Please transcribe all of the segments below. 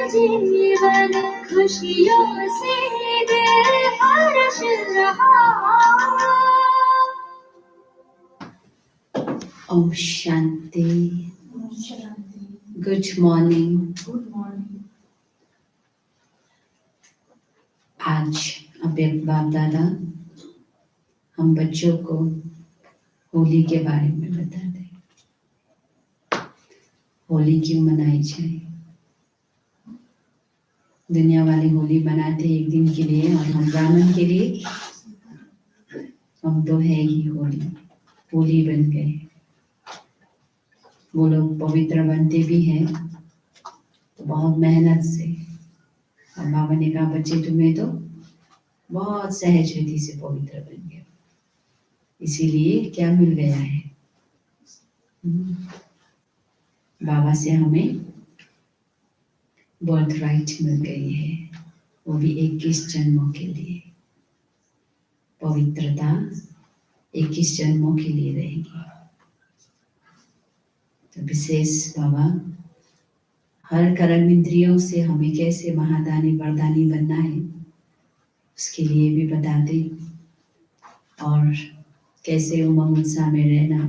जीवन खुशियों से दिल हर्ष रहा। ओम शांति। Good morning. आज अव्यक्त बाप दादा हम बच्चों को होली के बारे में बता दें। होली क्यों मनाई जाए? दुनिया वाले होली मनाते एक दिन के लिए और हम ब्राह्मण के लिए हम तो है ही होली बन गए। वो लोग पवित्र बनते भी हैं तो बहुत मेहनत से, और बाबा ने कहा बच्चे तुम्हें तो बहुत सहज विधि से पवित्र बन गए, इसीलिए क्या मिल गया है? बाबा से हमें बर्थ राइट मिल गई है, वो भी 21 जन्मों के लिए। पवित्रता 21 जन्मों के लिए रहेगी। तो विशेष बाबा हर कर्म इंद्रियों से हमें कैसे महादानी वरदानी बनना है उसके लिए भी बता दें, और कैसे उमंग उत्साह में रहना,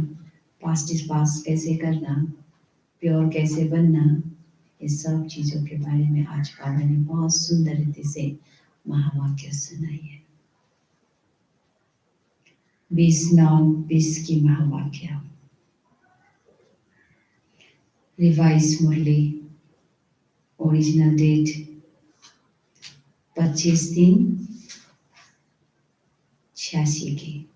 पास्ट इज पास्ट कैसे करना, प्योर कैसे बनना, इस सब चीजों के बारे में आज बाबा ने बहुत सुंदर रीति से महावाक्य सुनाई है। 20 की महावाक्य। रिवाइज मुरली, ओरिजिनल डेट 25/3/86 की।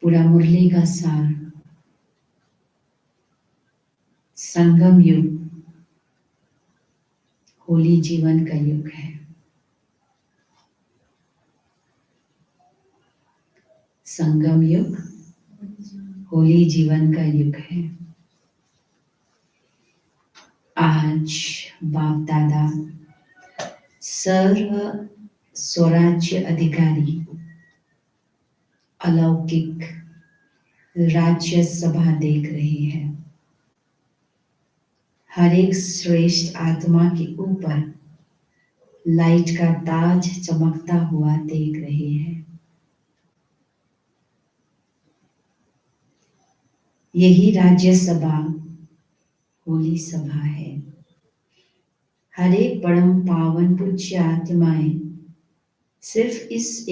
पूरा मुरली का सार, संगम युग होली जीवन का युग है। संगम युग होली जीवन का युग है। आज बाप दादा सर्व स्वराज्य अधिकारी अलौकिक राज्य सभा देख रहे हैं। हर एक श्रेष्ठ आत्मा के ऊपर लाइट का ताज चमकता हुआ देख रहे हैं। यही राज्य सभा होली सभा है। हर एक परम पावन पूज्य आत्माएं सिर्फ इस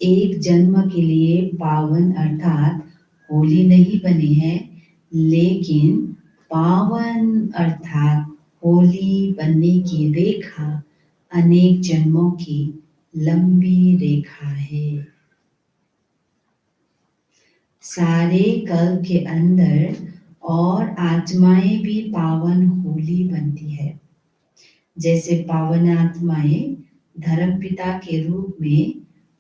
एक जन्म के लिए पावन अर्थात होली नहीं बने हैं, लेकिन पावन अर्थात होली बनने की रेखा अनेक जन्मों की लंबी रेखा है। सारे कल्प के अंदर और आत्माएं भी पावन होली बनती है। जैसे पावन आत्माएं धर्म पिता के रूप में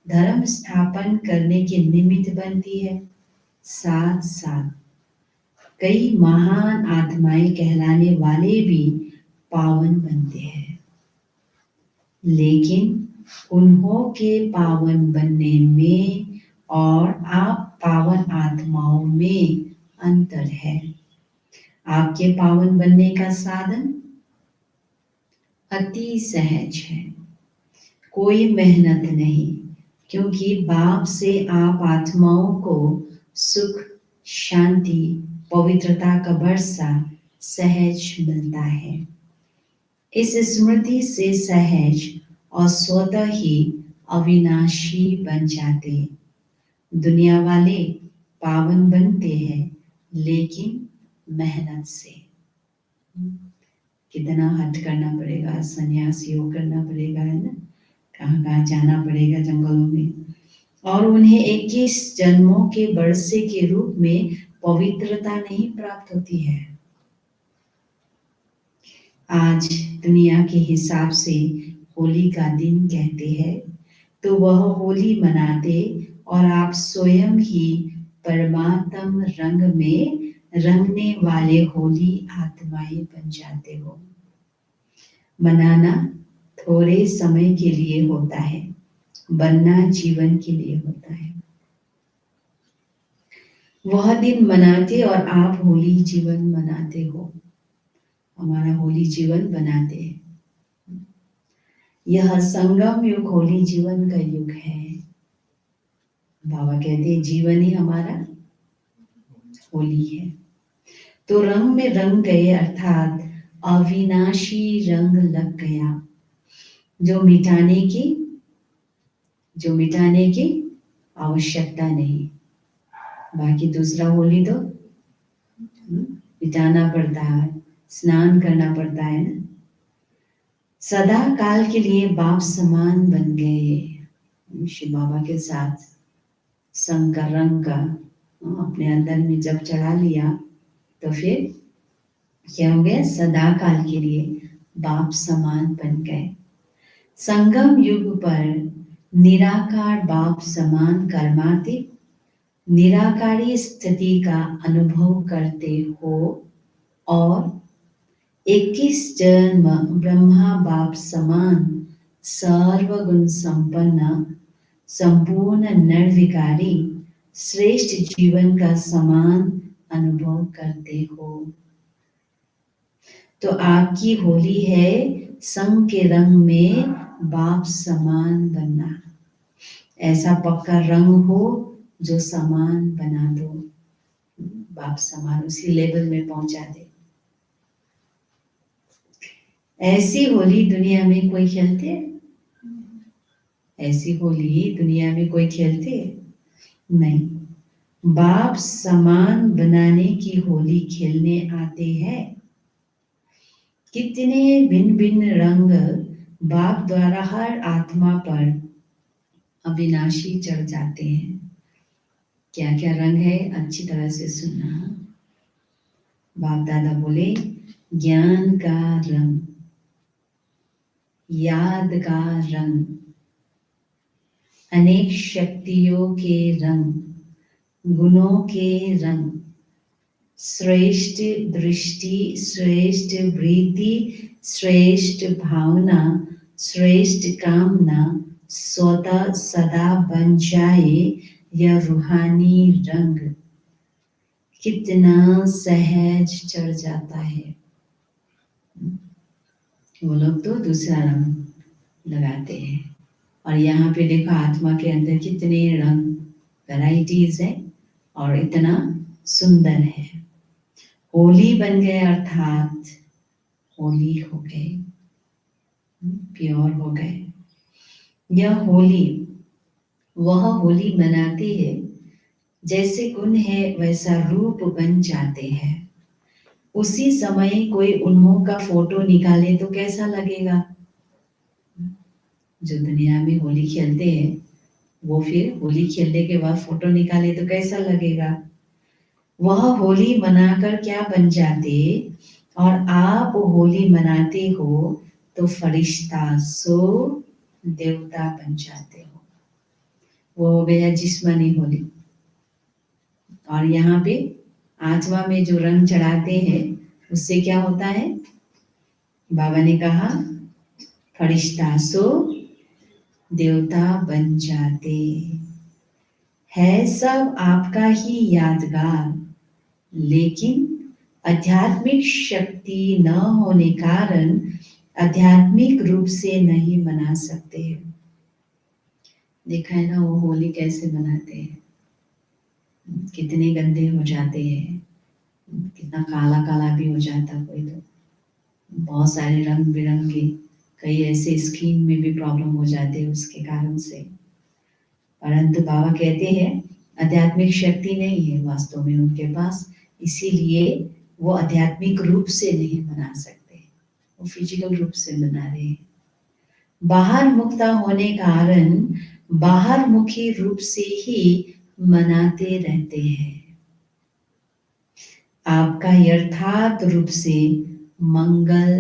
धर्म स्थापन करने के निमित्त बनती है, साथ साथ कई महान आत्माएं कहलाने वाले भी पावन बनते हैं। लेकिन उन्हों के पावन बनने में और आप पावन आत्माओं में अंतर है। आपके पावन बनने का साधन अति सहज है, कोई मेहनत नहीं, क्योंकि बाप से आप आत्माओं को सुख, शांति, पवित्रता का वर्षा सहज मिलता है। इस स्मृति से सहज और स्वतः ही अविनाशी बन जाते। दुनिया वाले पावन बनते हैं, लेकिन मेहनत से। कितना हट करना पड़ेगा, संन्यास योग करना पड़ेगा, है ना, कहाँ कहाँ जाना पड़ेगा जंगलों में, और उन्हें 21 जन्मों के वर्षे के रूप में पवित्रता नहीं प्राप्त होती है। आज दुनिया के हिसाब से होली का दिन कहते हैं, तो वह होली मनाते और आप स्वयं ही परमात्म रंग में रंगने वाले होली आत्माएं बन जाते हो। मनाना थोड़े समय के लिए होता है, बनना जीवन के लिए होता है। वह दिन मनाते और आप होली जीवन मनाते हो, हमारा होली जीवन बनाते हैं। यह संगम युग होली जीवन का युग है। बाबा कहते हैं जीवन ही हमारा होली है। तो रंग में रंग गए अर्थात अविनाशी रंग लग गया, जो मिटाने की आवश्यकता नहीं। बाकी दूसरा होली तो मिटाना पड़ता है, स्नान करना पड़ता है ना। सदा काल के लिए बाप समान बन गए। शिव बाबा के साथ संग का रंग का अपने अंदर में जब चढ़ा लिया तो फिर क्या हो गया, सदा काल के लिए बाप समान बन गए। संगम युग पर निराकार बाप समान कर्मातीत निराकारी स्थिति का अनुभव करते हो और 21 जन्म ब्रह्मा बाप समान सर्वगुण संपन्न संपूर्ण निर्विकारी श्रेष्ठ जीवन का समान अनुभव करते हो। तो आपकी होली है संग के रंग में बाप समान बनना। ऐसा पक्का रंग हो जो समान बना दो, बाप समान उसी लेवल में पहुंचा दे। ऐसी होली दुनिया में कोई खेलते? ऐसी होली दुनिया में कोई खेलते? नहीं। बाप समान बनाने की होली खेलने आते हैं। कितने भिन्न भिन्न रंग बाप द्वारा हर आत्मा पर अविनाशी चढ़ जाते हैं। क्या क्या रंग है अच्छी तरह से सुनना। बाप दादा बोले ज्ञान का रंग, याद का रंग, अनेक शक्तियों के रंग, गुणों के रंग, श्रेष्ठ दृष्टि, श्रेष्ठ वृत्ति, श्रेष्ठ भावना, श्रेष्ठ कामना स्वतः सदा बन जाए यह रूहानी रंग कितना सहज चढ़ जाता है। वो लोग तो दूसरा रंग लगाते हैं और यहाँ पे देखो आत्मा के अंदर कितने रंग वैरायटीज है और इतना सुंदर है। होली बन गए अर्थात होली हो गए, प्योर हो गए। यह होली वह होली मनाती है जैसे गुण है वैसा रूप बन जाते हैं। उसी समय कोई उन्मोह का फोटो निकाले तो कैसा लगेगा? जो दुनिया में होली खेलते हैं वो फिर होली खेलने के बाद फोटो निकाले तो कैसा लगेगा? वह होली मनाकर क्या बन जाते और आप होली मनाते हो तो फरिश्ता सो देवता बन जाते हो। वो हो गया जिस्मानी होली। और यहाँ पे आत्मा में जो रंग चढ़ाते हैं उससे क्या होता है? बाबा ने कहा फरिश्ता सो देवता बन जाते है। सब आपका ही यादगार, लेकिन आध्यात्मिक शक्ति न होने कारण आध्यात्मिक रूप से नहीं मना सकते। देखा है ना वो होली कैसे मनाते हैं, कितने गंदे हो जाते हैं, कितना काला काला भी हो जाता कोई तो, बहुत सारे रंग बिरंगे, कई ऐसे स्किन में भी प्रॉब्लम हो जाते हैं उसके कारण से। परंतु बाबा कहते हैं आध्यात्मिक शक्ति नहीं है वास्तव में उनके पास, इसीलिए वो आध्यात्मिक रूप से नहीं मना सकते, वो फिजिकल रूप से मना रहे हैं। बाहर मुक्ता होने कारण बाहर मुखी रूप से ही मनाते रहते हैं। आपका यथार्थ रूप से मंगल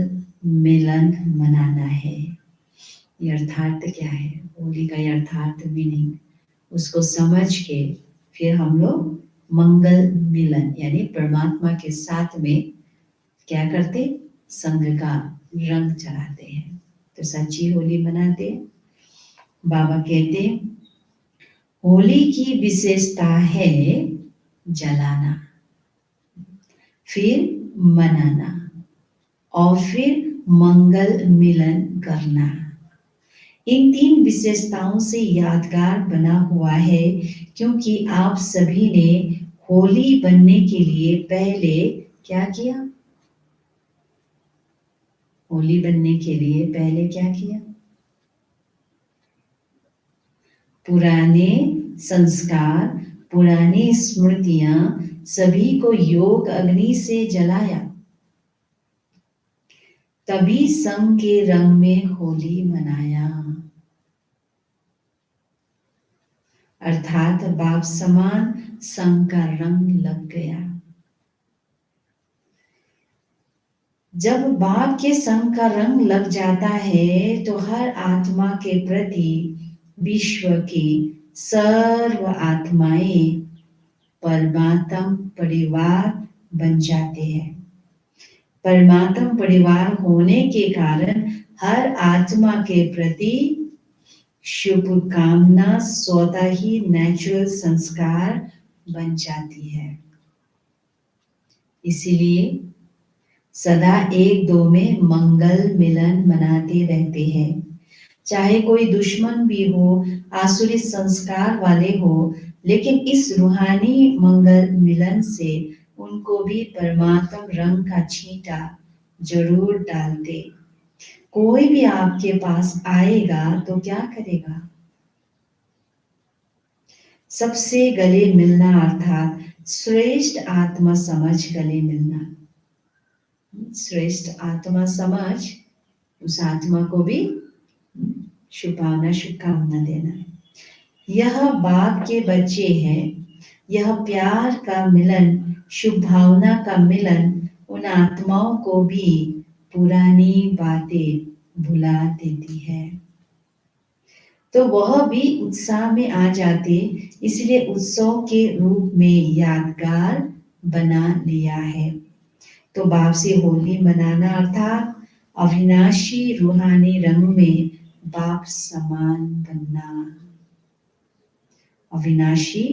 मिलन मनाना है। यथार्थ क्या है? होली का यथार्थ मीनिंग उसको समझ के फिर हम लोग मंगल मिलन यानी परमात्मा के साथ में क्या करते? संग का रंग चढ़ाते हैं, तो सच्ची होली मनाते हैं। बाबा कहते होली की विशेषता है जलाना, फिर मनाना और फिर मंगल मिलन करना। इन 3 विशेषताओं से यादगार बना हुआ है, क्योंकि आप सभी ने होली बनने के लिए पहले क्या किया? होली बनने के लिए पहले क्या किया? पुराने संस्कार, पुरानी स्मृतियां सभी को योग अग्नि से जलाया, तभी संग के रंग में होली मनाया। अर्थात बाप समान संग का रंग लग गया। जब बाप के संग का रंग लग जाता है तो हर आत्मा के प्रति विश्व की सर्व आत्माएं परमात्म परिवार बन जाते हैं। परमात्म परिवार होने के कारण हर आत्मा के प्रति शुभकामना स्वतः ही नेचुरल संस्कार बन जाती है। इसीलिए सदा एक दो में मंगल मिलन मनाते रहते हैं। चाहे कोई दुश्मन भी हो, आसुरी संस्कार वाले हो, लेकिन इस रूहानी मंगल मिलन से उनको भी परमात्म रंग का छींटा जरूर डालते। कोई भी आपके पास आएगा तो क्या करेगा? सबसे गले मिलना, अर्थात श्रेष्ठ आत्मा समझ गले मिलना। श्रेष्ठ आत्मा समझ उस आत्मा को भी शुभकामना देना। यह बाप के बच्चे हैं। यह प्यार का मिलन, शुभ भावना का मिलन उन आत्माओं को भी पुरानी बातें भुला देती है, तो वह भी उत्साह में आ जाते। इसलिए उत्सव के रूप में यादगार बना लिया है। तो बाप से होली मनाना अर्थात अविनाशी रूहानी रंग में बाप समान बनना। अविनाशी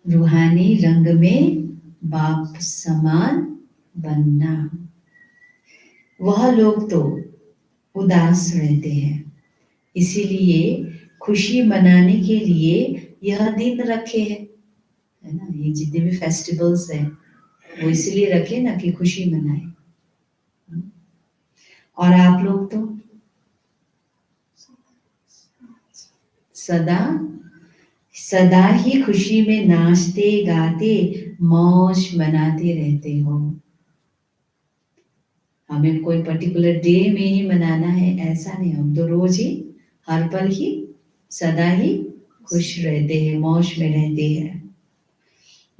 रूहानी रंग में बाप समान बनना। वह लोग तो उदास रहते हैं, इसीलिए खुशी मनाने के लिए यह दिन रखे हैं, है ना। ये जितने भी फेस्टिवल्स हैं वो इसलिए रखे ना कि खुशी मनाए। और आप लोग तो सदा ही खुशी में नाचते गाते मौज मनाते रहते हो। हमें कोई पर्टिकुलर डे में ही मनाना है ऐसा नहीं, हम तो रोज ही हर पल ही सदा ही खुश रहते हैं, मौज में रहते हैं।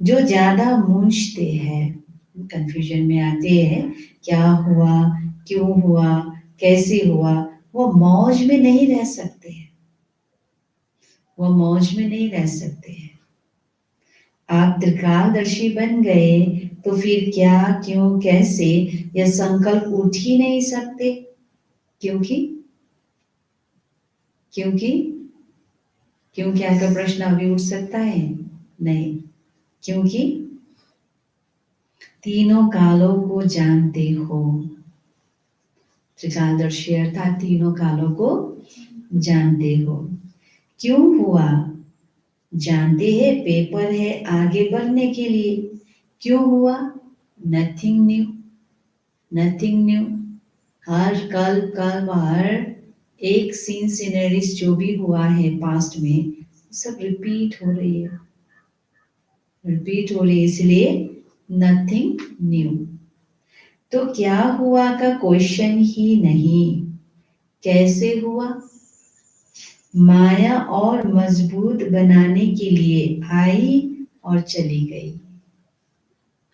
जो ज्यादा मूंझते हैं, कंफ्यूजन में आते हैं, क्या हुआ, क्यों हुआ, कैसे हुआ, वो मौज में नहीं रह सकते हैं। वो मौज में नहीं रह सकते हैं। आप त्रिकालदर्शी बन गए तो फिर क्या, क्यों, कैसे यह संकल्प उठ ही नहीं सकते। क्योंकि क्यों क्या का प्रश्न अभी उठ सकता है? नहीं, क्योंकि तीनों कालों को जानते हो। त्रिकालदर्शी अर्थात तीनों कालों को जानते हो। क्यों हुआ जानते हैं, पेपर है आगे बढ़ने के लिए। क्यों हुआ? Nothing new. हर कल हर एक सीन सीनरीज जो भी हुआ है पास्ट में, सब रिपीट हो रही है, इसलिए नथिंग न्यू। तो क्या हुआ का क्वेश्चन ही नहीं, कैसे हुआ। माया और मजबूत बनाने के लिए आई और चली गई।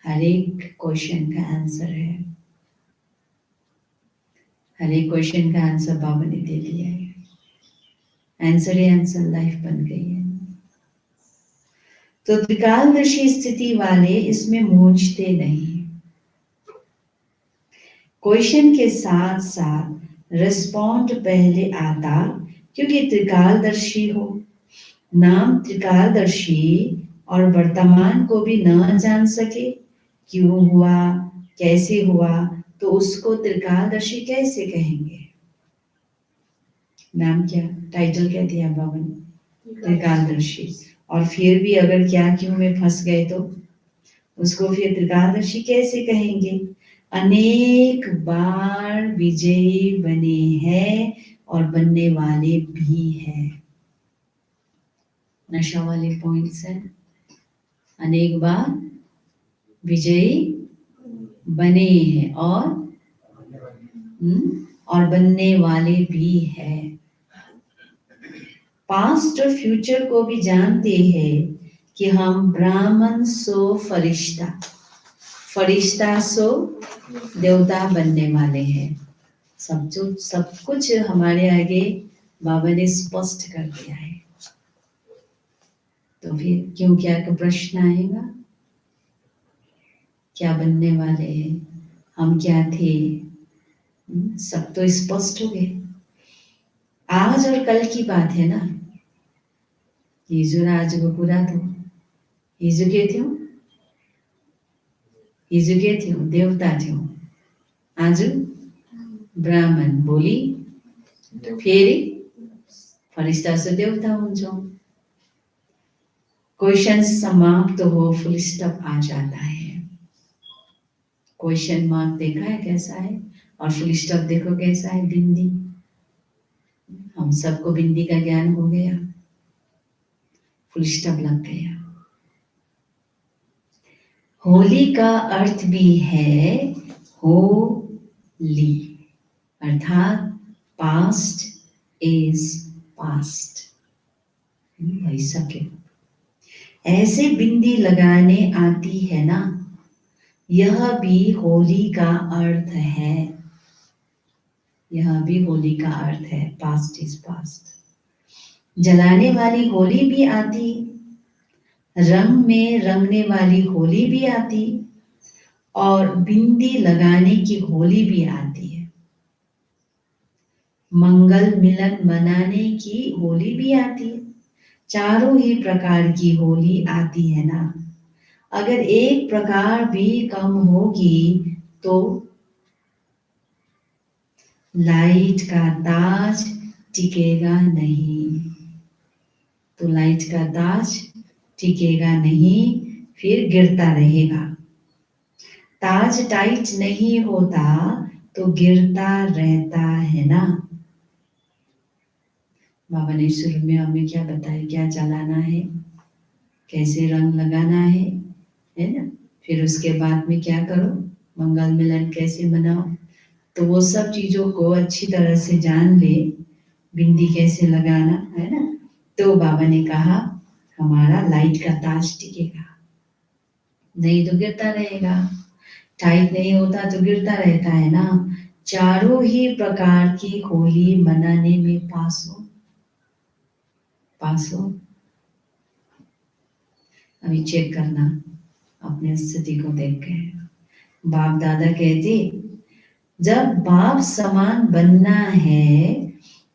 हर एक क्वेश्चन का आंसर है, हर एक क्वेश्चन का आंसर बाबा ने दे दिया है। आंसर ही आंसर लाइफ बन गई है। तो त्रिकालदर्शी स्थिति वाले इसमें मूंझते नहीं। क्वेश्चन के साथ साथ रिस्पॉन्ड पहले आता, क्योंकि त्रिकालदर्शी हो। नाम त्रिकालदर्शी और वर्तमान को भी न जान सके, क्यों हुआ, कैसे हुआ, तो उसको त्रिकालदर्शी कैसे कहेंगे? नाम क्या, टाइटल क्या दिया बाबा ने? त्रिकालदर्शी। और फिर भी अगर क्या क्यों में फंस गए तो उसको फिर त्रिकालदर्शी कैसे कहेंगे? अनेक बार विजयी बने हैं और बनने वाले भी हैं। नशा वाले पॉइंट्स हैं। अनेक बार विजयी बने हैं और बनने वाले भी हैं। पास्ट और फ्यूचर को भी जानते हैं कि हम ब्राह्मण सो फरिश्ता, फरिश्ता सो देवता बनने वाले हैं। सब कुछ हमारे आगे बाबा ने स्पष्ट कर दिया है। तो फिर क्यों क्या का प्रश्न आएगा? क्या बनने वाले हैं, हम क्या थे, सब तो स्पष्ट हो गए। आज और कल की बात है ना। हिजो आज को कुरा थो। हिजो के थियो? हिजो के थियो? देवता थियो। आज ब्राह्मण, भोलि फेरि फरिश्ता से देवता हुन्छौं। क्वेश्चन समाप्त हो, फुल स्टॉप आ जाता है। क्वेश्चन मार्क देखा है कैसा है, और फुल स्टॉप देखो कैसा है, बिंदी। हम सबको बिंदी का ज्ञान हो गया, फुल स्टॉप लग गया। होली का अर्थ भी है होली, अर्थात पास्ट इज पास्ट। ऐसा क्यों? ऐसे बिंदी लगाने आती है ना, यह भी होली का अर्थ है। यह भी होली का अर्थ है, पास्ट इज पास्ट। जलाने वाली होली भी आती, रंग में रंगने वाली होली भी आती, और बिंदी लगाने की होली भी आती है। मंगल मिलन मनाने की होली भी आती है। चारों ही प्रकार की होली आती है ना। अगर एक प्रकार भी कम होगी तो लाइट का ताज टिकेगा नहीं। तो लाइट का ताज टिकेगा नहीं, फिर गिरता रहेगा। ताज टाइट नहीं होता तो गिरता रहता है ना। बाबा ने शुरू में हमें क्या बताया, क्या जलाना है, कैसे रंग लगाना है ना। फिर उसके बाद में क्या करो, मंगल मिलन कैसे मनाओ। तो वो सब चीजों को अच्छी तरह से जान ले, बिंदी कैसे लगाना है ना। तो बाबा ने कहा हमारा लाइट का ताज टिकेगा, नहीं तो गिरता रहेगा। टाइट नहीं होता तो गिरता रहता है ना। चारों ही प्रकार की होली मनाने में पास हो। अभी चेक करना अपने स्थिति को देख के। बाप दादा कहते जब बाप समान बनना है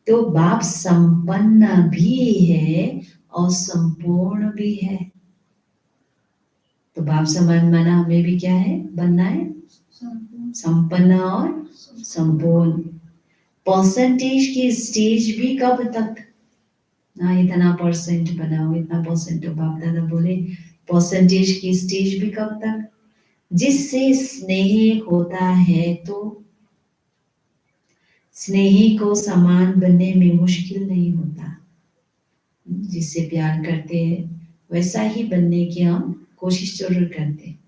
तो बाप संपन्न भी है और संपूर्ण भी है। तो बाप समान माना हमें भी क्या है, बनना है, संपन्न और संपूर्ण। परसेंटेज की स्टेज भी कब तक ना, इतना परसेंट बनाओ, इतना परसेंट। तो बाप दादा बोले परसेंटेज की स्टेज भी कब तक, जिससे स्नेह होता है। तो स्नेही को समान बनने में मुश्किल नहीं होता। जिससे प्यार करते हैं वैसा ही बनने की हम कोशिश जरूर करते हैं।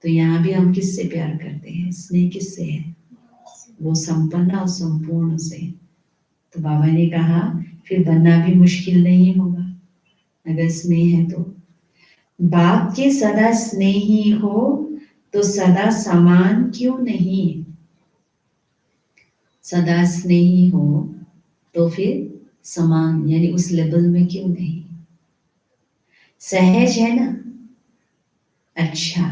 तो यहाँ भी हम किससे प्यार करते हैं, स्नेह किससे है, वो संपन्न और संपूर्ण से। तो बाबा ने कहा फिर बनना भी मुश्किल नहीं होगा अगर स्नेह है तो। बाप के सदा स्नेही हो तो सदा समान क्यों नहीं। सदा स्नेही हो तो फिर समान यानी उस लेवल में क्यों नहीं। सहज है ना। अच्छा,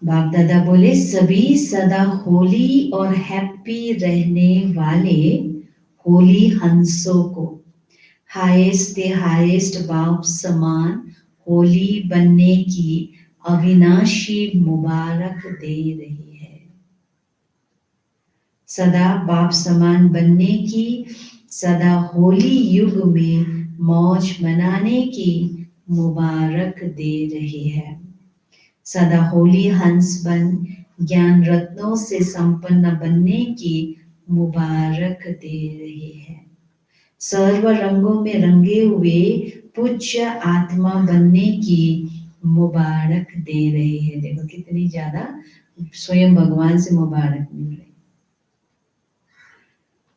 बाप दादा बोले सभी सदा होली और हैप्पी रहने वाले होली हंसों को हाईएस्ट बाप समान होली बनने की अविनाशी मुबारक दे रही है। सदा बाप समान बनने की, सदा होली युग में मौज मनाने की मुबारक दे रही है। सदा होली हंस बन ज्ञान रत्नों से संपन्न बनने की मुबारक दे रही है। सर्व रंगों में रंगे हुए पूज्य आत्मा बनने की मुबारक दे रही है। देखो कितनी ज्यादा स्वयं भगवान से मुबारक मिल रही।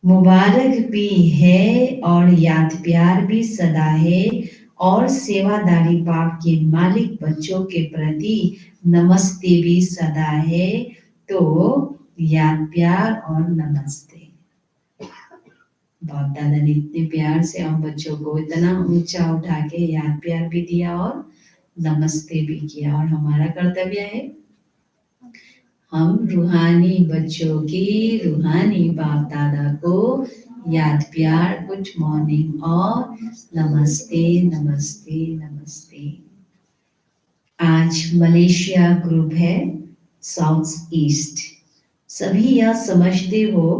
मुबारक भी है और याद प्यार भी सदा है, और सेवादारी बाप के मालिक बच्चों के प्रति नमस्ते भी सदा है। तो याद प्यार और नमस्ते। बाप दादा ने इतने प्यार से हम बच्चों को इतना ऊंचा उठा के याद प्यार भी दिया और नमस्ते भी किया, और हमारा कर्तव्य है हम रूहानी बच्चों की रूहानी बाप दादा को याद प्यार, गुड मॉर्निंग और नमस्ते नमस्ते नमस्ते। आज मलेशिया ग्रुप है साउथ ईस्ट। सभी यह समझते हो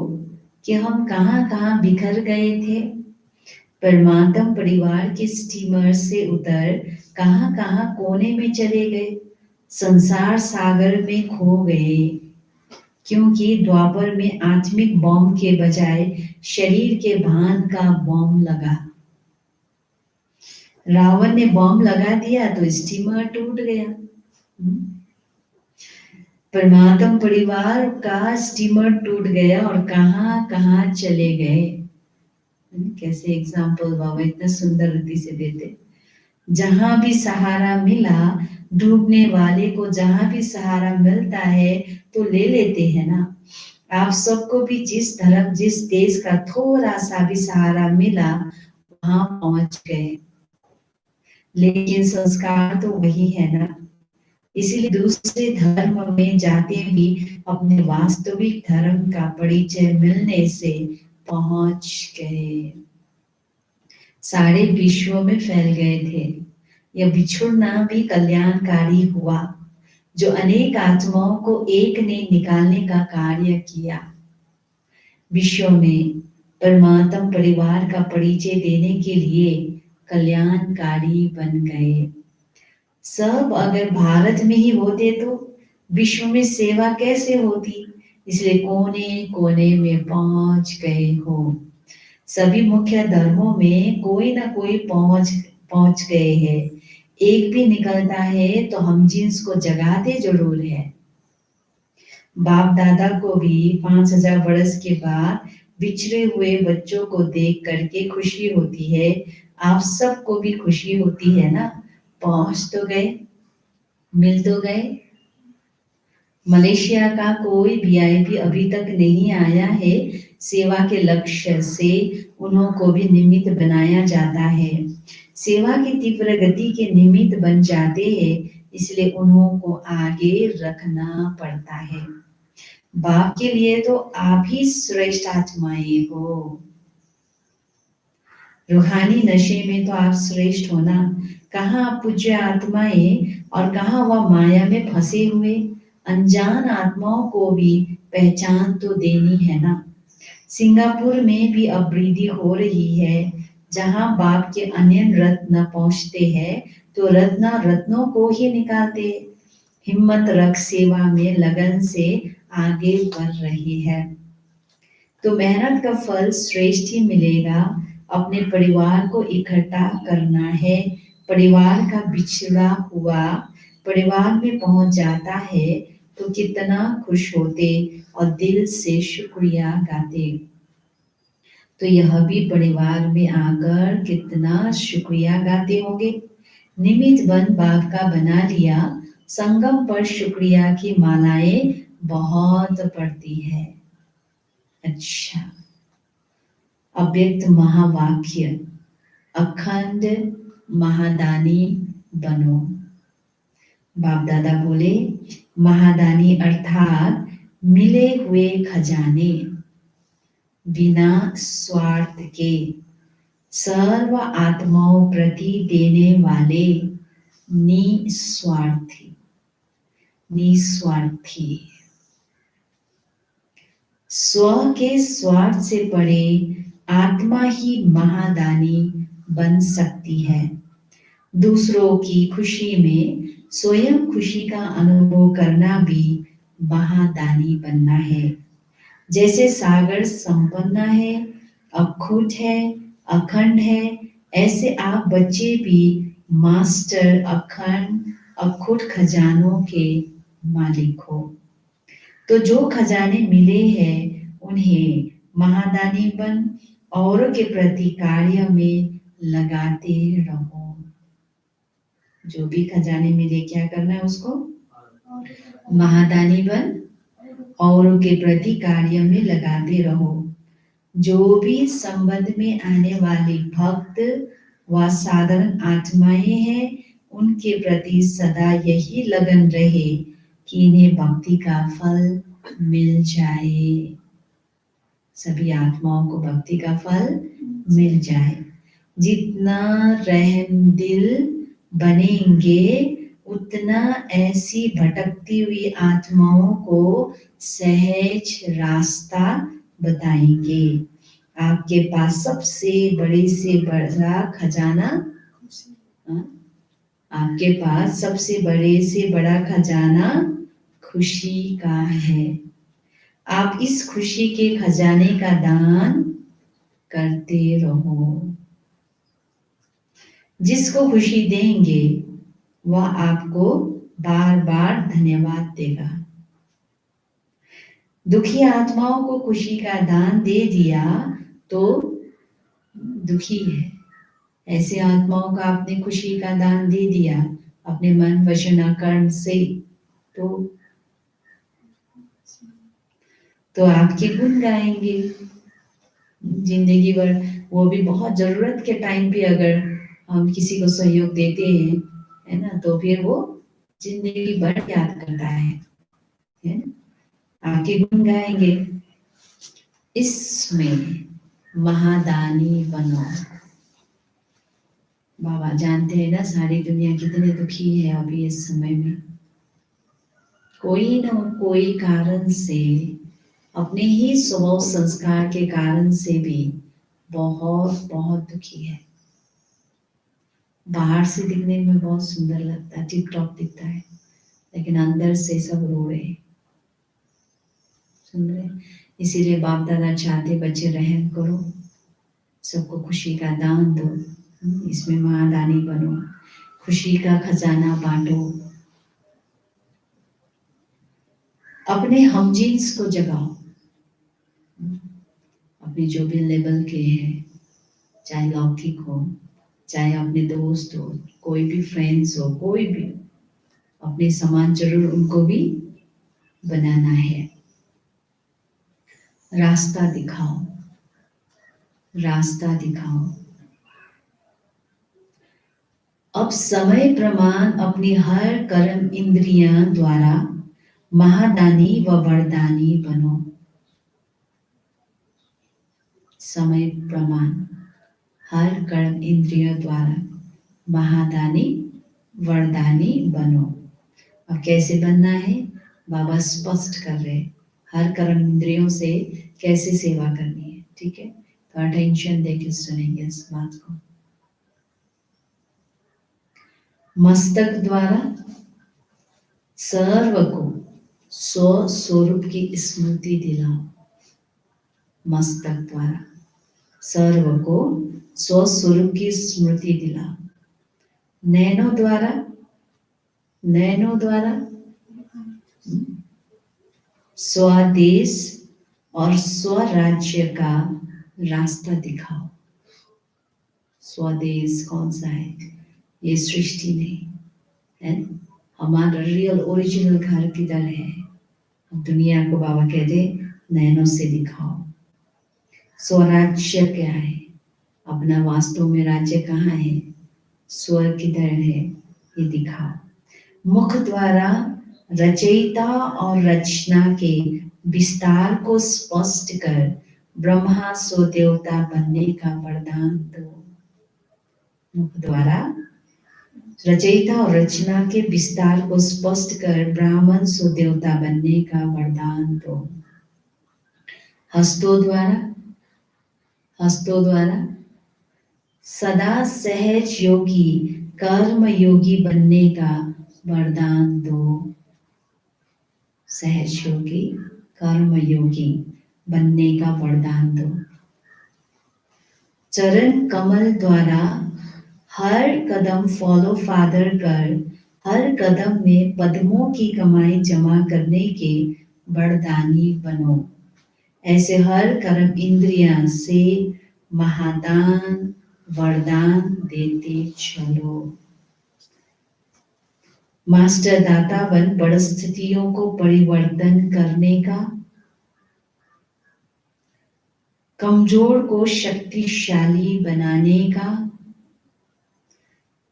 कि हम कहाँ कहाँ बिखर गए थे। परमात्म परिवार के स्टीमर से उतर कहाँ कहाँ कोने में चले गए, संसार सागर में खो गए, क्योंकि द्वापर में आत्मिक बॉम्ब के बजाय शरीर के भान का बॉम्ब लगा। रावण ने बॉम्ब लगा दिया तो स्टीमर टूट गया। परमात्म परिवार का स्टीमर टूट गया और कहाँ कहाँ चले गए। कैसे एग्जाम्पल बाबा इतना सुंदर रीति से देते। जहां भी सहारा मिला, डूबने वाले को जहां भी सहारा मिलता है तो ले लेते हैं ना। आप सबको भी जिस धर्म जिस देश का थोड़ा सा भी सहारा मिला वहां पहुंच गए, लेकिन संस्कार तो वही है ना। इसीलिए दूसरे धर्म में जाते भी अपने वास्तविक धर्म का परिचय मिलने से पहुंच गए। सारे विश्व में फैल गए थे। यह बिछुड़ना भी कल्याणकारी हुआ, जो अनेक आत्माओं को एक ने निकालने का कार्य किया। विश्व में परमात्म परिवार का परिचय देने के लिए कल्याणकारी बन गए। सब अगर भारत में ही होते तो विश्व में सेवा कैसे होती। इसलिए कोने कोने में पहुंच गए हो। सभी मुख्य धर्मों में कोई ना कोई पहुंच गए हैं। एक भी निकलता है तो हम जिन्स को जगाते जरूर है। बाप दादा को भी 5000 वर्ष के बाद बिछड़े हुए बच्चों को देख करके खुशी होती है। आप सबको भी खुशी होती है ना। पहुंच तो गए, मिल तो गए। मलेशिया का कोई वीआईपी अभी तक नहीं आया है। सेवा के लक्ष्य से उन्हों को भी निमित्त बनाया जाता है। सेवा की तीव्र गति के निमित्त बन जाते हैं, इसलिए उन्हों को आगे रखना पड़ता है। बाप के लिए तो आप ही श्रेष्ठ आत्माएं हो। रूहानी नशे में तो आप श्रेष्ठ हो ना। कहाँ आप पूज्य आत्माएं और कहाँ वह माया में फंसे हुए अनजान आत्माओं को भी पहचान तो देनी है ना। सिंगापुर में भी अब वृद्धि हो रही है। जहाँ बाप के अन्य रत्न पहुंचते हैं तो रत्नों को ही निकालते। हिम्मत रख, सेवा में लगन से आगे बढ़ रही है तो मेहनत का फल श्रेष्ठ ही मिलेगा। अपने परिवार को इकट्ठा करना है। परिवार का बिछड़ा हुआ परिवार में पहुंच जाता है तो कितना खुश होते और दिल से शुक्रिया गाते। तो यह भी परिवार में आकर कितना शुक्रिया गाते होंगे। निमित्त बन बाप का बना लिया, संगम पर शुक्रिया की मालाएं बहुत पड़ती है। अच्छा, अव्यक्त महावाक्य, अखंड महादानी बनो। बाप दादा बोले महादानी अर्थात मिले हुए खजाने, बिना स्वार्थ के सर्व आत्माओं प्रति देने वाले, निस्वार्थी, निस्वार्थी। स्व के स्वार्थ से परे आत्मा ही महादानी बन सकती है। दूसरों की खुशी में स्वयं खुशी का अनुभव करना भी महादानी बनना है। जैसे सागर संपन्न है, अखुट है, अखंड है, ऐसे आप बच्चे भी मास्टर अखंड अखुट खजानों के मालिक हो। तो जो खजाने मिले हैं उन्हें महादानी बन औरों के प्रति कार्य में लगाते रहो। जो भी खजाने मिले क्या करना है उसको महादानी बन औरों के प्रति कार्य में लगाते रहो। जो भी संबंध में आने वाली भक्त व साधारण आत्माएं हैं उनके प्रति सदा यही लगन रहे कि इन्हें भक्ति का फल मिल जाए। सभी आत्माओं को भक्ति का फल मिल जाए। जितना रहम दिल बनेंगे उतना ऐसी भटकती हुई आत्माओं को सहज रास्ता बताएंगे। आपके पास सबसे बड़े से बड़ा खजाना, आपके पास सबसे बड़े से बड़ा खजाना खुशी का है। आप इस खुशी के खजाने का दान करते रहो। जिसको खुशी देंगे वह आपको बार बार धन्यवाद देगा। दुखी आत्माओं को खुशी का दान दे दिया तो दुखी है। ऐसे आत्माओं का आपने खुशी का दान दे दिया अपने मन वचन कर्म से तो आपके गुण गाएंगे जिंदगी भर। वो भी बहुत जरूरत के टाइम पे अगर हम किसी को सहयोग देते हैं है ना, तो फिर वो जिंदगी भर याद करता है ना? आपके गुण गाएंगे। इसमें महादानी बनो। बाबा जानते हैं ना सारी दुनिया कितनी दुखी है अभी इस समय में। कोई न कोई कारण से, अपने ही स्वभाव संस्कार के कारण से भी बहुत बहुत दुखी है। बाहर से दिखने में बहुत सुंदर लगता है, टिप टॉप दिखता है, लेकिन अंदर से सब रो रहे, सुन रहे। इसीलिए बाप दादा चाहते बच्चे रहम करो, सबको खुशी का दान दो, इसमें महादानी बनो, खुशी का खजाना बांटो, अपने हमजीन्स को जगाओ। अपने जो भी लेवल के हैं, चाहे लौकिक हो, चाहे अपने दोस्त हो, कोई भी फ्रेंड्स हो, कोई भी अपने समान जरूर उनको भी बनाना है। रास्ता दिखाओ, रास्ता दिखाओ। अब समय प्रमाण अपनी हर कर्म इंद्रियां द्वारा महादानी व वरदानी बनो। समय प्रमाण हर कर्म इंद्रियों द्वारा महादानी वरदानी बनो। और कैसे बनना है बाबा स्पष्ट कर रहे, हर कर्म इंद्रियों से कैसे सेवा करनी है। ठीक है, तो अटेंशन देके सुनेंगे इस बात को। मस्तक द्वारा सर्व को स्व स्वरूप की स्मृति दिलाओ। मस्तक द्वारा सर्व को स्व स्वरूप की स्मृति दिलाओ। नैनों द्वारा, नैनों द्वारा स्वदेश और स्वराज्य का रास्ता दिखाओ। स्वदेश कौन सा है? ये सृष्टि नहीं है। हमारा रियल ओरिजिनल घर किधर है? दुनिया को बाबा कहते नैनों से दिखाओ। स्वराज्य क्या है? अपना वास्तव में राज्य कहाँ है? स्वर किधर है? ये दिखाओ। मुख द्वारा रचयिता और रचना के विस्तार को स्पष्ट कर ब्रह्मा सो देवता बनने का वरदान दो। मुख द्वारा रचयिता और रचना के विस्तार को स्पष्ट कर ब्राह्मण सो देवता बनने का वरदान दो। हस्तों द्वारा सदा सहज योगी कर्म योगी बनने का वरदान दो। सहज योगी कर्म योगी बनने का वरदान दो। चरण कमल द्वारा हर कदम फॉलो फादर कर हर कदम में पद्मों की कमाई जमा करने के वरदानी बनो। ऐसे हर कर्म इंद्रियां से महादान वरदान देते चलो। मास्टर दाता बन परिस्थितियों को परिवर्तन करने का, कमजोर को शक्तिशाली बनाने का,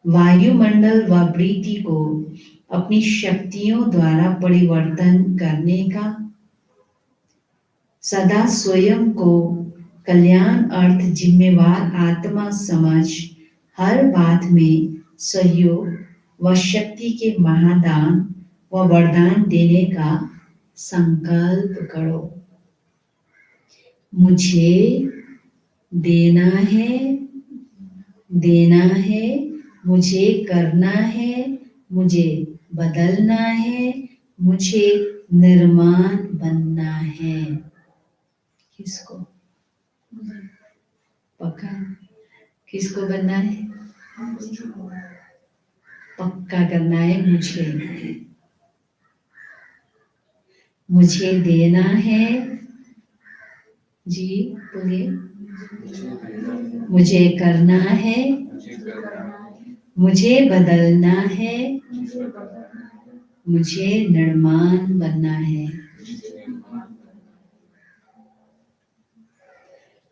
वायुमंडल व वृत्ति को अपनी शक्तियों द्वारा परिवर्तन करने का, सदा स्वयं को कल्याण अर्थ जिम्मेवार आत्मा समझ हर बात में सहयोग व शक्ति के महादान व वरदान देने का संकल्प करो। मुझे देना है, मुझे करना है, मुझे बदलना है, मुझे निर्माण बनना है। किसको? पक्का? किसको बनना है? पक्का करना है मुझे देना है। जी बोलिए। मुझे करना है, मुझे बदलना है, मुझे निर्माण बनना है।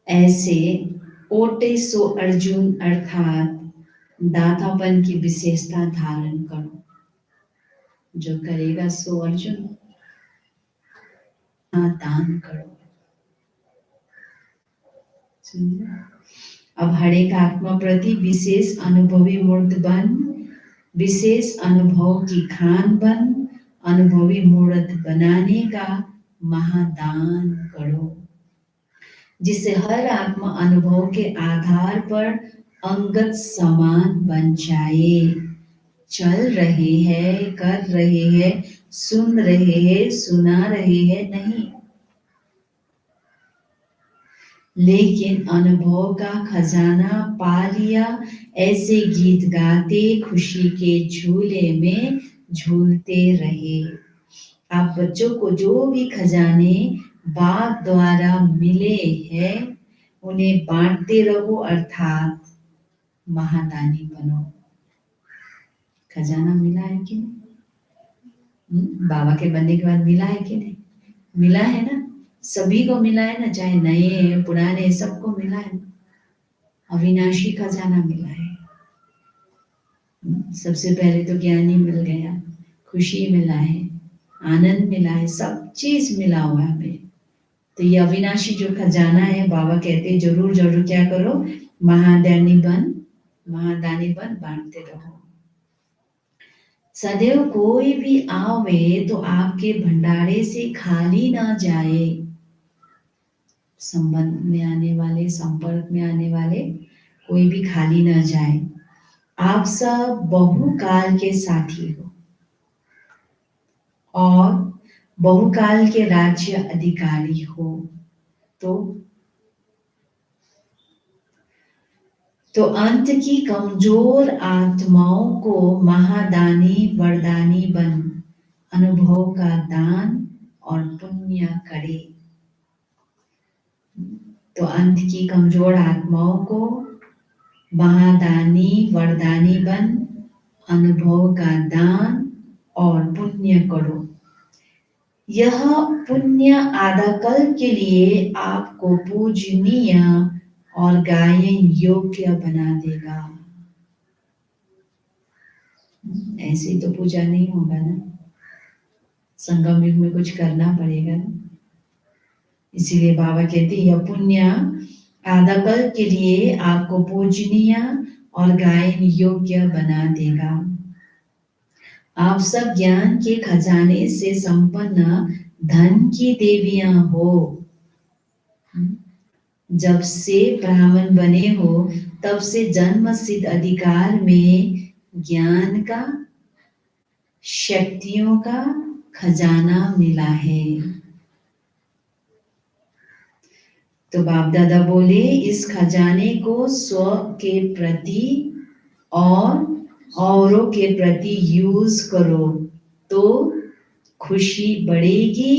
ऐसे ओटे सो अर्जुन अर्थात दातापन की विशेषता धारण करो। जो करेगा सो अर्जुन, दान करो। अब हर एक आत्मा प्रति विशेष अनुभवी मूर्त बन, विशेष अनुभव की खान बन, अनुभवी मूर्त बनाने का महादान करो, जिससे हर आत्मा अनुभव के आधार पर अंगत समान बन जाए। चल रहे हैं, कर रहे हैं, सुन रहे हैं, सुना रहे हैं नहीं, लेकिन अनुभव का खजाना पा लिया, ऐसे गीत गाते खुशी के झूले में झूलते रहे। आप बच्चों को जो भी खजाने बाप द्वारा मिले हैं उन्हें बांटते रहो, अर्थात महादानी बनो। खजाना मिला है कि नहीं? बाबा के बनने के बाद मिला है कि नहीं? मिला है ना, सभी को मिला है ना, चाहे नए पुराने सबको मिला है। अविनाशी खजाना मिला है। सबसे पहले तो ज्ञानी मिल गया, खुशी मिला है, आनंद मिला है, सब चीज मिला हुआ है हमें। तो ये अविनाशी जो खजाना है, बाबा कहते हैं जरूर जरूर क्या करो, महादानी बन बांटते रहो। सदैव कोई भी आवे तो आपके भंडारे से खाली ना जाए। संबंध में आने वाले, संपर्क में आने वाले कोई भी खाली ना जाए। आप सब बहुकाल के साथी हो और बहुकाल के राज्य अधिकारी हो। तो अंत की कमजोर आत्माओं को महादानी वरदानी बन अनुभव का दान और पुण्य करे। तो अंत की कमजोर आत्माओं को महादानी वरदानी बन अनुभव का दान और पुण्य करो। यह पुण्य आधाकल्प के लिए आपको पूजनीय और गायन योग्य बना देगा। ऐसे तो पूजा नहीं होगा ना, संगम युग में कुछ करना पड़ेगा ना। इसीलिए बाबा कहते हैं यह पुण्य आधाकल्प के लिए आपको पूजनीय और गायन योग्य बना देगा। आप सब ज्ञान के खजाने से संपन्न धन की देवियां हो। जब से ब्राह्मण बने हो तब से जन्म सिद्ध अधिकार में ज्ञान का, शक्तियों का खजाना मिला है। तो बाप दादा बोले इस खजाने को स्व के प्रति और औरों के प्रति यूज करो तो खुशी बढ़ेगी,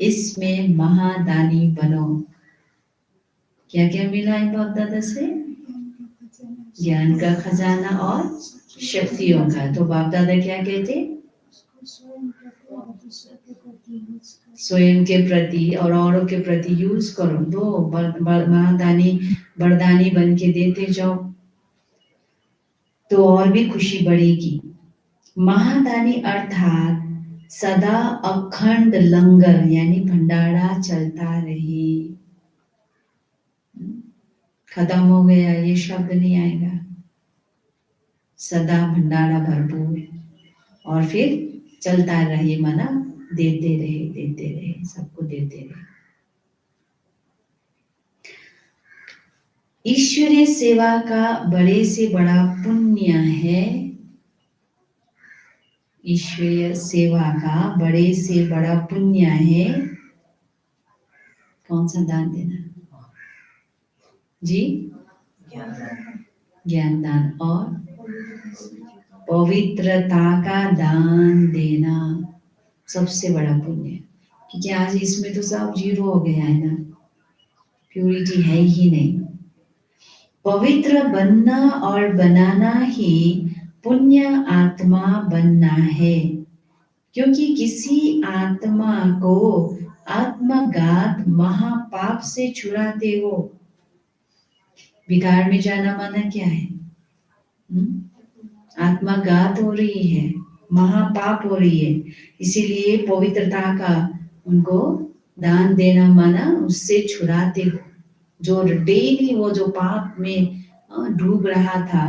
इसमें महादानी बनो। क्या क्या मिला है बाप दादा से? ज्ञान का खजाना और शक्तियों का। तो बाप दादा क्या कहते? स्वयं के प्रति और औरों के प्रति यूज करो, दो महादानी वरदानी बन के देते जाओ तो और भी खुशी बढ़ेगी। महादानी अर्थात सदा अखंड लंगर यानी भंडारा चलता रहे। खत्म हो गया ये शब्द नहीं आएगा, सदा भंडारा भरपूर और फिर चलता रहे, मना देते रहे, सबको देते रहे। ईश्वरीय सेवा का बड़े से बड़ा पुण्य है। ईश्वरीय सेवा का बड़े से बड़ा पुण्य है। कौन सा दान देना जी? ज्ञान दान और पवित्रता का दान देना सबसे बड़ा पुण्य। क्योंकि आज इसमें तो सब जीरो हो गया है ना, प्यूरिटी है ही नहीं। पवित्र बनना और बनाना ही पुण्य आत्मा बनना है। क्योंकि किसी आत्मा को आत्मघात महापाप से छुड़ाते हो। बिगाड़ में जाना माना क्या है? आत्मघात हो रही है, महापाप हो रही है, इसीलिए पवित्रता का उनको दान देना माना उससे छुड़ाते हो। जो डेली वो जो पाप में डूब रहा था,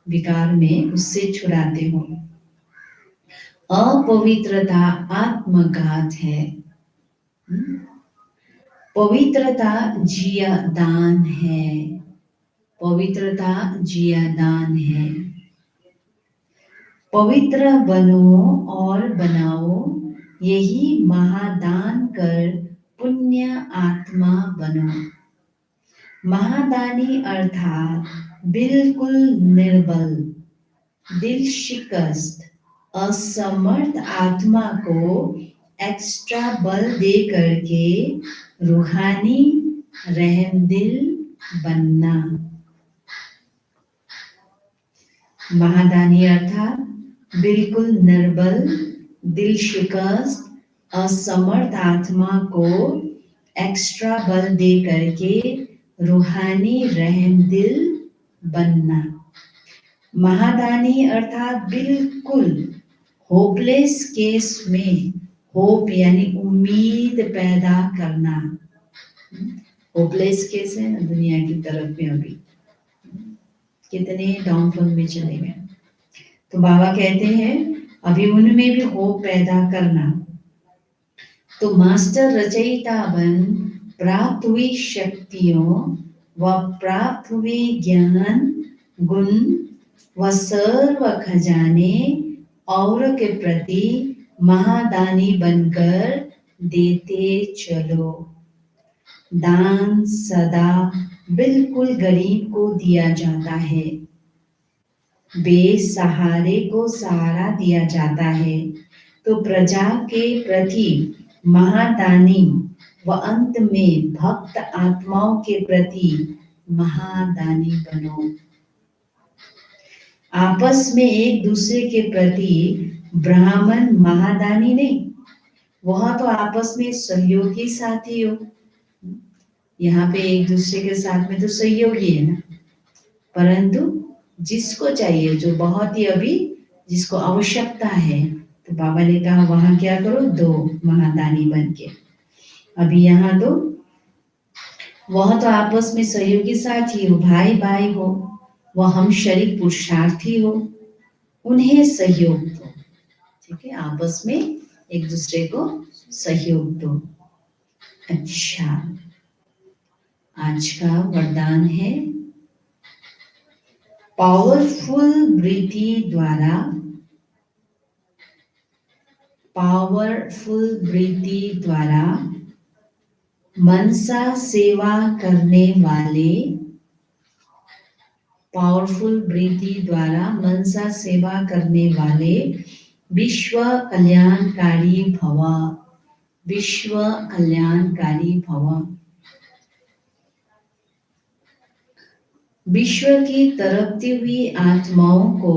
विकार में, उससे छुड़ाते हो। अपवित्रता आत्मघात है, पवित्रता जिया दान है। पवित्रता जिया दान है। पवित्र बनो और बनाओ, यही महादान कर पुण्य आत्मा बनो। महादानी अर्थात बिल्कुल निर्बल, दिल शिकस्त, असमर्थ आत्मा को एक्स्ट्रा बल दे करके रूहानी रहमदिल बनना। महादानी अर्थात बिल्कुल निर्बल, दिल शिकस्त, असमर्थ आत्मा को एक्स्ट्रा बल दे करके रूहानी रहमदिल बनना। महादानी अर्थात बिल्कुल होपलेस केस में होप यानी उम्मीद पैदा करना। होपलेस केस है ना दुनिया की तरफ में, अभी कितने डाउनफॉल में चले गए। तो बाबा कहते हैं अभी उनमें भी होप पैदा करना। तो मास्टर रचयिता बन प्राप्त हुई शक्तियों व प्राप्त हुए ज्ञान गुण व सर्व खजाने और के प्रति महादानी बनकर देते चलो। दान सदा बिल्कुल गरीब को दिया जाता है, बेसहारे को सहारा दिया जाता है। तो प्रजा के प्रति महादानी व अंत में भक्त आत्माओं के प्रति महादानी बनो। आपस में एक दूसरे के प्रति ब्राह्मण महादानी नहीं, वह तो आपस में सहयोगी साथी हो। यहाँ पे एक दूसरे के साथ में तो सहयोगी है ना, परंतु जिसको चाहिए, जो बहुत ही अभी जिसको आवश्यकता है, तो बाबा ने कहा वहां क्या करो, दो महादानी बन के। अभी यहाँ तो वह तो आपस में सहयोगी साथी हो, भाई भाई हो, वह हम शरीर पुरुषार्थी हो, उन्हें सहयोग दो। ठीक है, आपस में एक दूसरे को सहयोग दो। अच्छा, आज का वरदान है पावरफुल ब्रीति द्वारा मनसा सेवा करने वाले, पावरफुल ब्रीति द्वारा मनसा सेवा करने वाले विश्व कल्याणकारी भव, विश्व कल्याणकारी भव। विश्व की तड़पती हुई आत्माओं को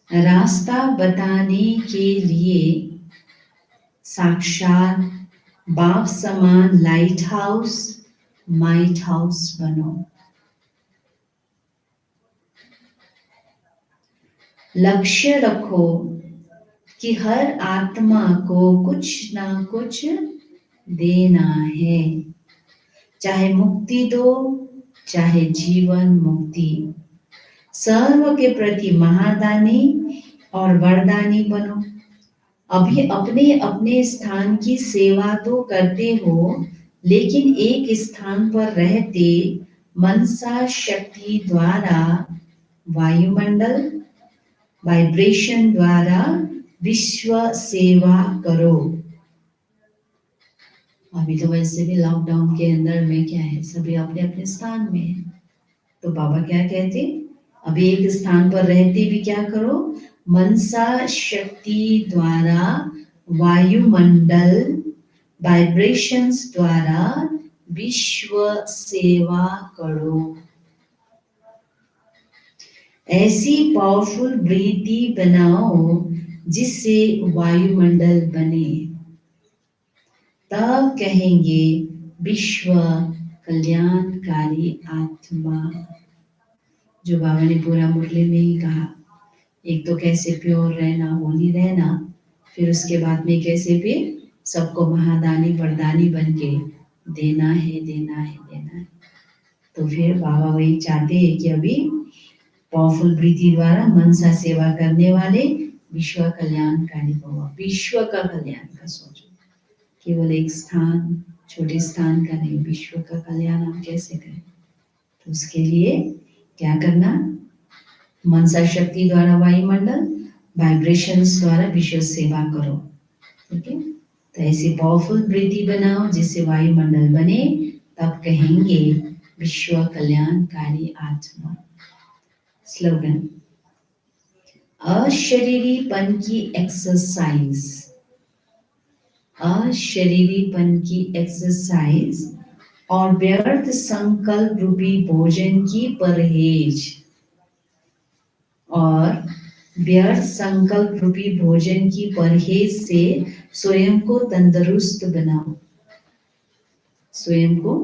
रास्ता बताने के लिए साक्षात बाप समान लाइट हाउस बनो। लक्ष्य रखो कि हर आत्मा को कुछ ना कुछ देना है, चाहे मुक्ति दो, चाहे जीवन मुक्ति। सर्व के प्रति महादानी और वरदानी बनो। अभी अपने अपने स्थान की सेवा तो करते हो, लेकिन एक स्थान पर रहते मनसा शक्ति द्वारा वायुमंडल वाइब्रेशन द्वारा विश्व सेवा करो। अभी तो वैसे भी लॉकडाउन के अंदर में क्या है, सभी अपने अपने स्थान में है। तो बाबा क्या कहते, अभी एक स्थान पर रहते भी क्या करो, मनसा शक्ति द्वारा वायुमंडल वाइब्रेशंस द्वारा विश्व सेवा करो। ऐसी पावरफुल ब्रीति बनाओ जिससे वायुमंडल बने, तब कहेंगे विश्व कल्याणकारी आत्मा। जो बाबा ने पूरा मुरली में ही कहा, एक तो कैसे प्योर रहना, होली रहना, फिर उसके बाद में कैसे भी सबको महादानी वरदानी बन के देना है, देना है, देना है। तो फिर बाबा वही चाहते हैं कि अभी पावरफुल प्रीति द्वारा मनसा सेवा करने वाले विश्व कल्याणकारी भव। विश्व का कल्याण का सोचो, केवल एक स्थान, छोटे स्थान का नहीं, विश्व का कल्याण हम कैसे करें। तो उसके लिए क्या करना, मनसा शक्ति द्वारा वायुमंडल वाइब्रेशंस द्वारा विश्व सेवा करो। ठीक है, तो ऐसी पावरफुल प्रीति बनाओ जिससे वायुमंडल बने, तब कहेंगे विश्व कल्याणकारी आत्मा। स्लोगन, अशरीरीपन की एक्सरसाइज, अशरीरीपन की एक्सरसाइज और व्यर्थ संकल्प रूपी भोजन की परहेज, और व्यर्थ संकल्प रूपी भोजन की परहेज से स्वयं को तंदुरुस्त बनाओ, स्वयं को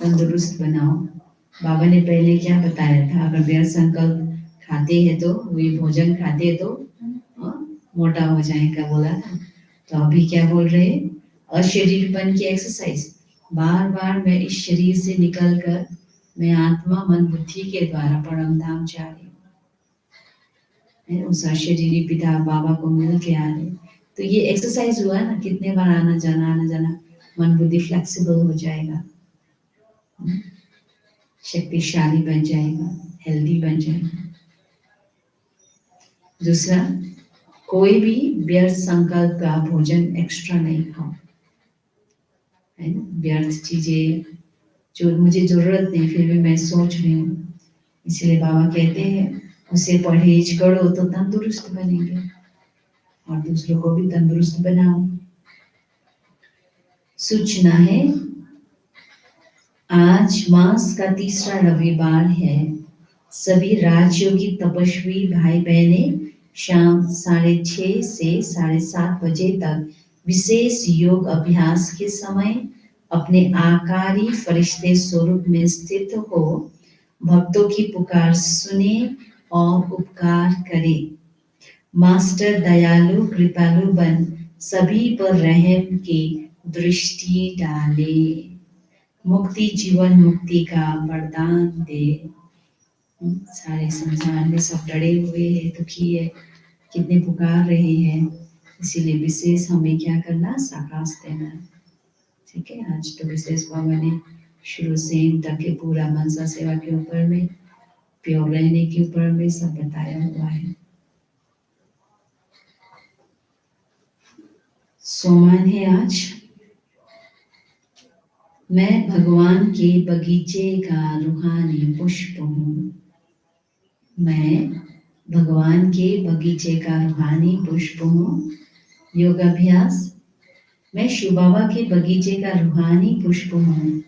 तंदुरुस्त बनाओ। बाबा ने पहले क्या बताया था, अगर व्यर्थ संकल्प खाते हैं तो, वही भोजन खाते हैं तो मोटा हो जाएगा बोला था। तो अभी क्या बोल रहे हैं, अशरीरपन की एक्सरसाइज, बार बार मैं इस शरीर से निकलकर मैं आत्मा मन बुद्धि के द्वारा परम धाम जा रही हूँ, उस अशरीरी पिता बाबा को मिल के आ रहे। तो ये एक्सरसाइज हुआ ना, कितने बार आना जाना, मन बुद्धि फ्लेक्सिबल हो जाएगा, शक्तिशाली बन जाएगा, हेल्दी बन जाएगा। दूसरा, कोई भी व्यर्थ संकल्प का भोजन एक्स्ट्रा नहीं खाओ, है ना। व्यर्थ चीजें जो मुझे जरूरत नहीं फिर भी मैं सोच रही हूँ, इसलिए बाबा कहते हैं उसे परहेज करो तो तंदुरुस्त बनेंगे और दूसरों को भी तंदुरुस्त बनाओ। सूचना है, आज मास का तीसरा रविवार है। सभी राजयोगी तपस्वी भाई बहने शाम 6:30 से 7:30 बजे तक विशेष योग अभ्यास के समय अपने आकारी फरिश्ते स्वरूप में स्थित हो भक्तों की पुकार सुने और उपकार करे। मास्टर दयालु कृपालु बन सभी पर रहम की दृष्टि डाले। मुक्ति जीवन मुक्ति का वरदान दे। सारे संसार में सब डरे हुए हैं, दुखी है, कितने पुकार रहे हैं, इसीलिए विशेष हमें क्या करना, साकाश देना। ठीक है, आज तो विशेष बाबा ने शुरू से तक के पूरा मनसा सेवा के ऊपर में, प्योर रहने के ऊपर में सब बताया हुआ है। सोमवार है आज। मैं भगवान के बगीचे का रूहानी पुष्प हूँ। मैं भगवान के बगीचे का रूहानी पुष्प हूँ। योगाभ्यास। मैं शिव बाबा के बगीचे का रूहानी पुष्प हूँ।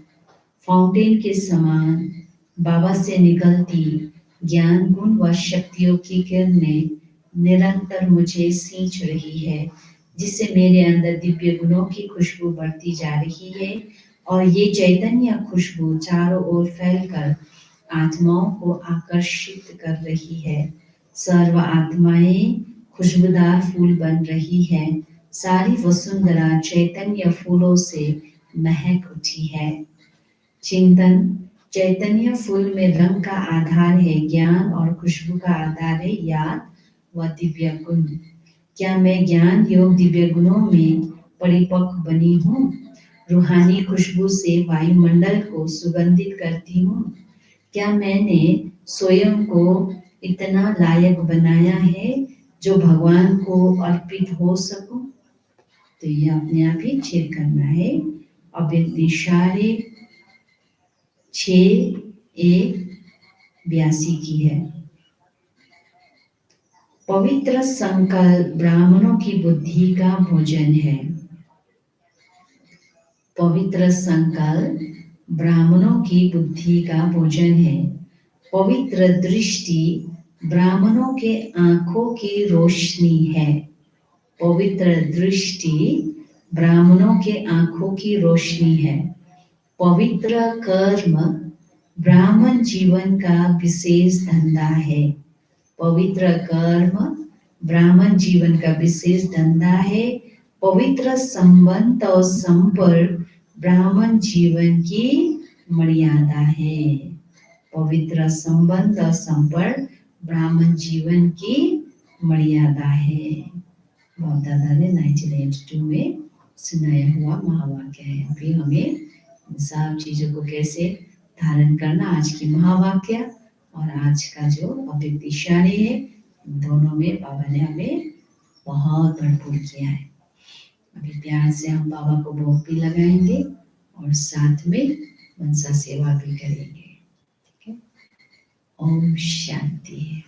फाउंटेन के समान बाबा से निकलती ज्ञान गुण व शक्तियों की किरणें निरंतर मुझे सींच रही है, जिससे मेरे अंदर दिव्य गुणों की खुशबू बढ़ती जा रही है और ये चैतन्य खुशबू चारों ओर फैलकर आत्माओं को आकर्षित कर रही है। सर्व आत्माएं खुशबूदार फूल बन रही है। सारी वसुंधरा चैतन्य फूलों से महक उठी है। चिंतन। चैतन्य फूल में रंग का आधार है ज्ञान और खुशबू का आधार है याद व दिव्य गुण। क्या मैं ज्ञान योग दिव्य गुणों में परिपक्व बनी हूँ? रूहानी खुशबू से वायुमंडल को सुगंधित करती हूँ। क्या मैंने स्वयं को इतना लायक बनाया है जो भगवान को अर्पित हो सकूं? तो ये अपने आप ही चेक करना है। अब इशारे 6:1-82 की है। पवित्र संकल्प ब्राह्मणों की बुद्धि का भोजन है। पवित्र संकल्प ब्राह्मणों की बुद्धि का भोजन है। पवित्र दृष्टि ब्राह्मणों के आंखों की रोशनी है। पवित्र दृष्टि ब्राह्मणों के आंखों की रोशनी है। पवित्र कर्म ब्राह्मण जीवन का विशेष धंधा है। पवित्र कर्म ब्राह्मण जीवन का विशेष धंधा है। पवित्र संबंध और संपर्क ब्राह्मण जीवन की मर्यादा है। पवित्र संबंध और संपर्क ब्राह्मण जीवन की मर्यादा है। बाप दादा ने 1982 में सुनाया हुआ महावाक्य है। अभी हमें इन सब चीजों को कैसे धारण करना, आज की महावाक्य और आज का जो अव्यक्त इशारे है, दोनों में बाबा ने हमें बहुत भरपूर किया है। अभी प्यार से हम बाबा को भोग भी लगाएंगे और साथ में मनसा सेवा भी करेंगे। ठीक है, ओम शांति।